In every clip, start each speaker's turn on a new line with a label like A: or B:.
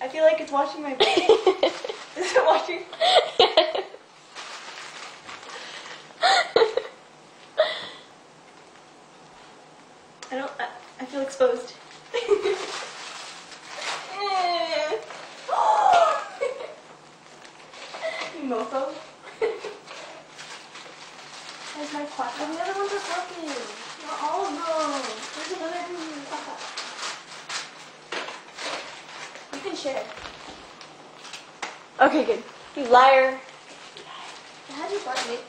A: I feel like it's watching my face. Is it watching? I feel exposed. You mofo. There's my quack.
B: And the other ones are broken.
A: Not all of them. There's another quack. You can share. Okay, good. You liar.
B: How do you find it?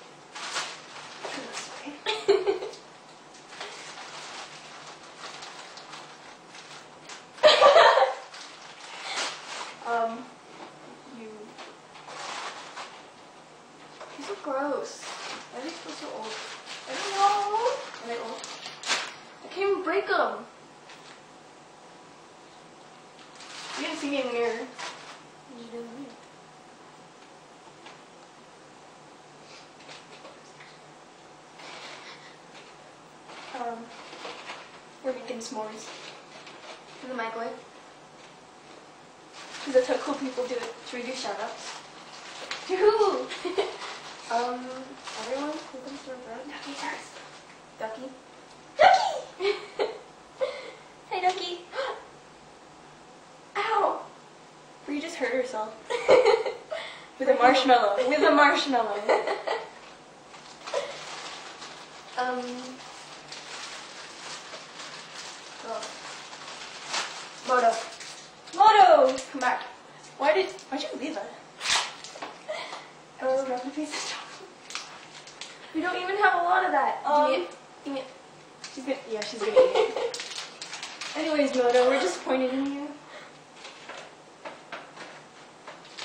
B: These are gross. Why are they still so old?
A: I don't know.
B: Are they old? I can't even break them.
A: You didn't see me in the mirror.
B: You didn't know.
A: We're making s'mores.
B: In the microwave.
A: Because that's how cool people do it. Should we do shout-outs?
B: To who? Everyone who comes to our bread.
A: Ducky first.
B: Ducky.
A: Ducky! Hey, Ducky. Ow! Or you just hurt herself. With a marshmallow. With a marshmallow.
B: Oh.
A: Moto. Moto! Come back. Why'd you leave us? Oh, grab the piece of chocolate.
B: We don't even have a lot of that.
A: Eat it. She's gonna eat it. Anyways, Moto, we're disappointed in you.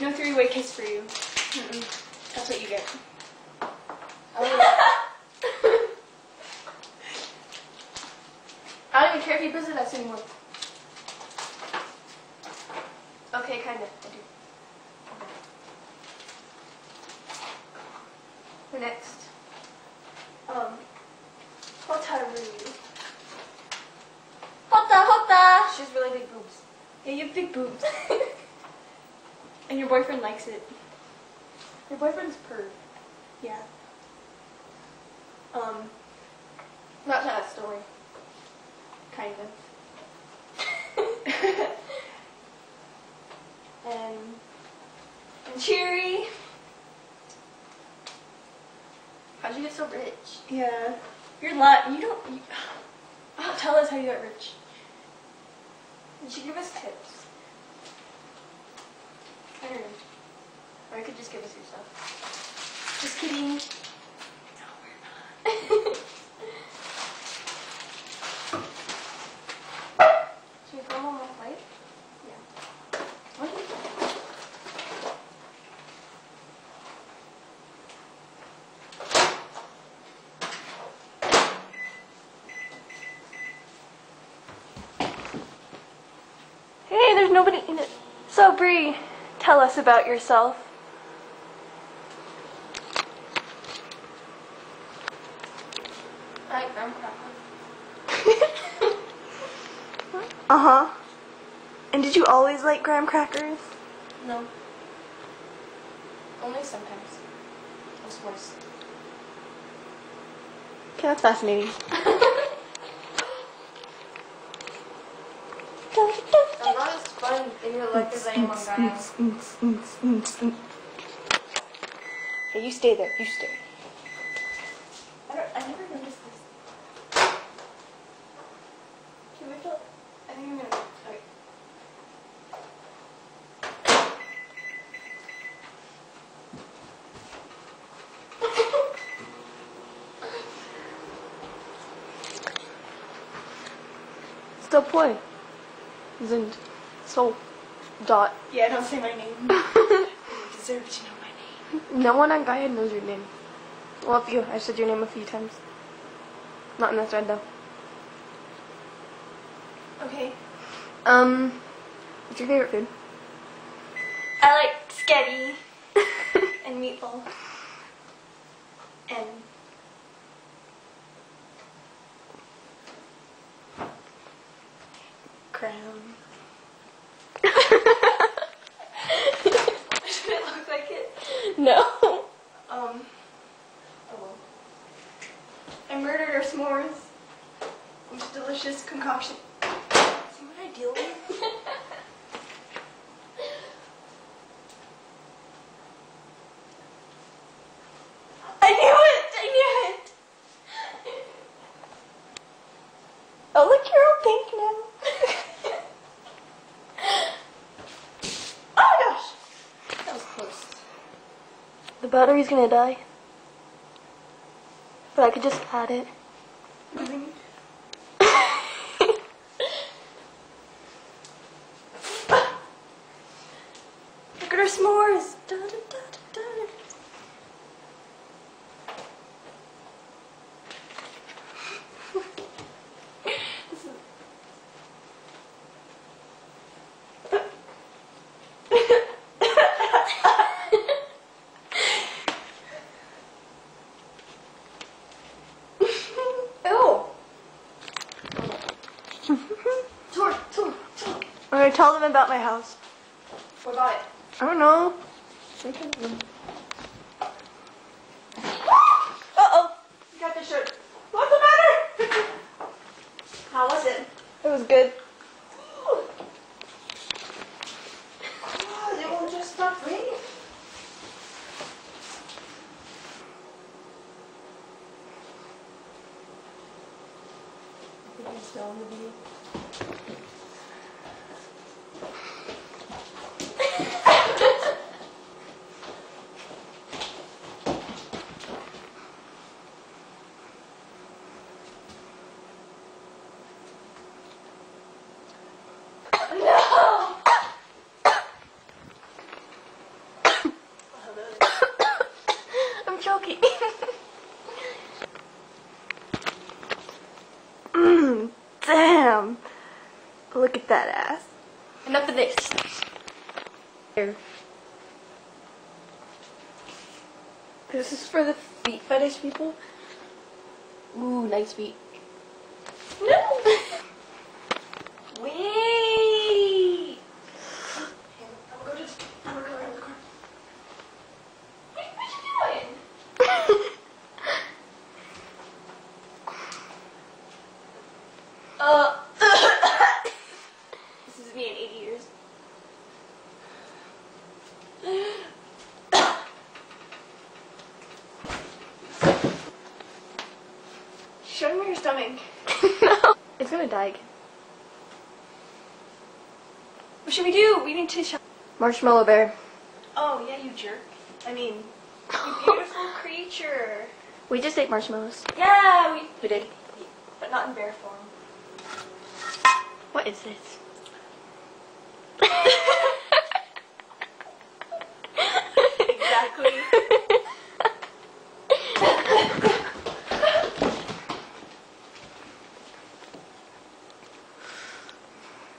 A: No three-way kiss for you. That's what you get.
B: I don't even care if he does it us anymore. Okay, kind of. I do. Who next?
A: Hotaru.
B: Hota! She has really big boobs.
A: Yeah, you have big boobs. And your boyfriend likes it.
B: Your boyfriend's purr.
A: Yeah.
B: Not that story.
A: Kind of. and Cheery.
B: How'd you get so rich?
A: Yeah. You're lying. You don't. Tell us how you got rich.
B: You should give us tips. I don't know. Or you could just give us yourself.
A: Just kidding. No, we're not.
B: Should we film on my plate?
A: Yeah.
B: What do you think?
A: Hey, there's nobody in it. So, Bree, tell us about yourself.
B: I like graham crackers.
A: Uh-huh. And did you always like graham crackers?
B: No. Only sometimes. Of course.
A: Okay, that's fascinating.
B: I'm not as fun in your life as I am on guys.
A: Hey, you stay there. You stay.
B: I never noticed this.
A: Can we feel? I think I'm gonna. Okay.
C: Still play. Sind. So. Dot.
A: Yeah, don't say my name. You deserve to know my name.
C: No one on Gaia knows your name. Well, if you. I said your name a few times. Not in the thread though.
A: Okay.
C: What's your favorite food?
A: I like spaghetti and meatball and
C: Crown. No.
A: Oh well. I murdered her s'mores. Which delicious concoction. See what I deal with? I knew it! I knew it!
C: Oh, look, you're all pink now.
A: Oh my gosh! That was close.
C: The battery's gonna die. But I could just add it.
A: Look at her s'mores! Da, da, da, da, da.
C: Alright, tell them about my house.
A: What about it?
C: I don't know.
A: Uh-oh! You got this shirt. What's the matter? How was it?
C: It was good.
A: Oh, it won't just stop raining. I think I'm still in the video.
C: I'm choking. Damn. Look at that ass.
A: Enough of this.
C: Here. This is for the feet fetish people. Ooh, nice feet.
A: No! Wait! I'm gonna go around the car. What are you doing? This is me in 80 years. Show me your stomach.
C: No. It's gonna die again.
A: What should we do? We need to show.
C: Marshmallow bear.
A: Oh, yeah, you jerk. I mean, you beautiful creature.
C: We just ate marshmallows.
A: Yeah,
C: We did.
A: but not in bear form.
C: What is this?
A: Exactly.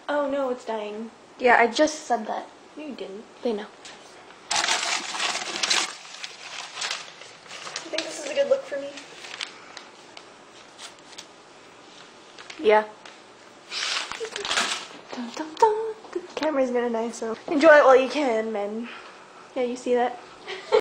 A: Oh no, it's dying.
C: Yeah, I just said that.
A: No, you didn't.
C: They know.
A: You think this is a good look for me?
C: Yeah. Dun, dun, dun. The camera's gonna die, so enjoy it while you can, man. Yeah, you see that?